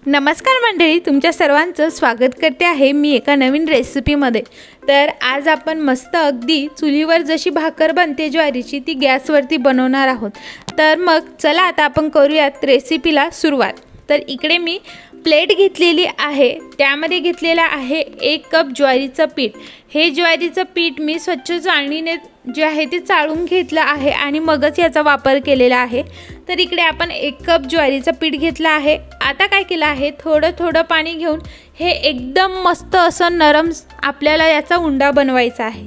नमस्कार मंडळी, तुमच्या सर्वांचं स्वागत करते आहे मी एका नवीन रेसिपीमध्ये। तर आज आपण मस्त अगदी चुलीवर जशी भाकर बनते ज्वारीची ती गॅसवरती बनवणार आहोत। तर मग चला आता आपण करूयात रेसिपीला सुरुवात। तर इकडे मी प्लेट घेतलेली आहे, त्यामध्ये घेतलेला आहे 1 कप ज्वारीचं पीठ। हे ज्वारीचं पीठ मी स्वच्छ चाळणीने जे आहे ते चाळून घेतलं आहे आणि मगच याचा वापर केलेला आहे। तर इकडे आपण 1 कप ज्वारीचं पीठ घेतलं आहे। आता काय केलं आहे, थोडं थोडं पाणी घेऊन हे एकदम मस्त असं नरम आपल्याला याचा उंडा बनवायचा आहे।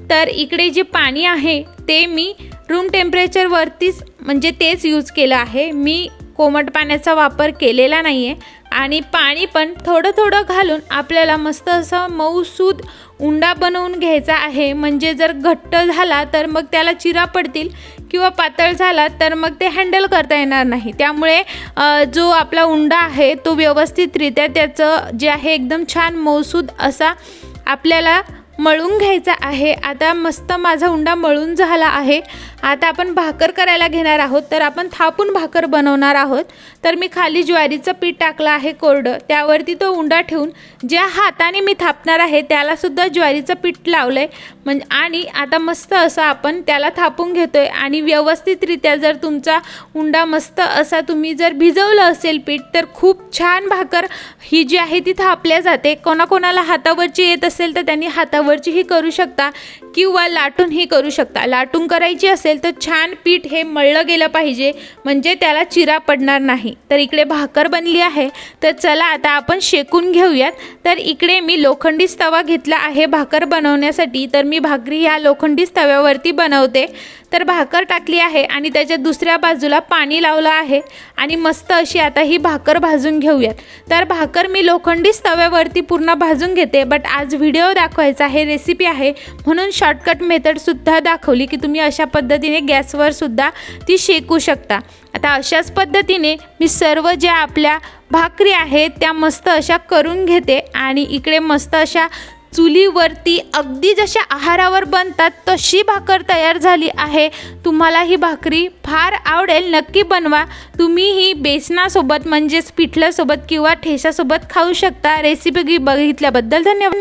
तर इकडे जे पाणी आहे ते मी रूम टेम्परेचरवरतीच म्हणजे तेच यूज केलं आहे, मी कोमट पाण्याचा वापर केलेला नाही आहे। आणि पाणी पण थोडं थोडं घालून आपल्याला मस्त असं मऊसूद उंडा बनवून घ्यायचा आहे। म्हणजे जर घट्ट झाला तर मग त्याला चिरा पडतील किंवा पातळ झाला तर मग ते हँडल करता येणार नाही। त्यामुळे जो आपला उंडा आहे तो व्यवस्थितरित्या त्याचं जे आहे एकदम छान मऊसूद असा आपल्याला मळून घ्यायचा आहे। आता मस्त माझा उंडा मळून झाला आहे। आता आपण भाकर करायला घेणार आहोत। तर आपण थापून भाकर बनवणार आहोत। तर मी खाली ज्वारीचं पीठ टाकलं आहे कोरडं, त्यावरती तो उंडा ठेवून ज्या हाताने मी थापणार आहे त्याला सुद्धा ज्वारीचं पीठ लावलंय म्हणजे आणि आता मस्त असं आपण त्याला थापून घेतोय। आणि व्यवस्थितरित्या जर तुमचा उंडा मस्त असा तुम्ही जर भिजवलं असेल पीठ तर खूप छान भाकर ही जी आहे ती थापल्या जाते। कोणाकोणाला हातावरची येत असेल तर त्यांनी हातावरची ही करू शकता किंवा लाटून ही करू शकता। लाटून करायची असेल तर छान पीठ हे मळलं गेलं पाहिजे म्हणजे त्याला चिरा पडणार नाही। तर इकडे भाकर बनली आहे, तर चला आता आपण शेकून घेऊयात। तर इकडे मी लोखंडीच तवा घेतला आहे भाकर बनवण्यासाठी। तर मी भाकरी ह्या लोखंडीच तव्यावरती बनवते। तर भाकर टाकली आहे आणि त्याच्या दुसऱ्या बाजूला पाणी लावलं आहे आणि मस्त अशी आता ही भाकर भाजून घेऊयात। तर भाकर मी लोखंडीच तव्यावरती पूर्ण भाजून घेते, बट आज व्हिडिओ दाखवायचा आहे, रेसिपी आहे म्हणून शॉर्टकट मेथडसुद्धा दाखवली की तुम्ही अशा पद्धतीने गॅसवर सुद्धा ती शेकू शकता। आता अशाच पद्धतीने मी सर्व ज्या आपल्या भाकरी आहेत त्या मस्त अशा करून घेते आणि इकडे मस्त अशा चुलीवरती अगदी जशा आहारावर बनतात तशी भाकर तयार झाली आहे। तुम्हाला ही भाकरी फार आवडेल, नक्की बनवा। तुम्ही ही बेसनासोबत म्हणजेच पिठल्यासोबत किंवा ठेच्यासोबत खाऊ शकता। रेसिपी बघितल्याबद्दल धन्यवाद।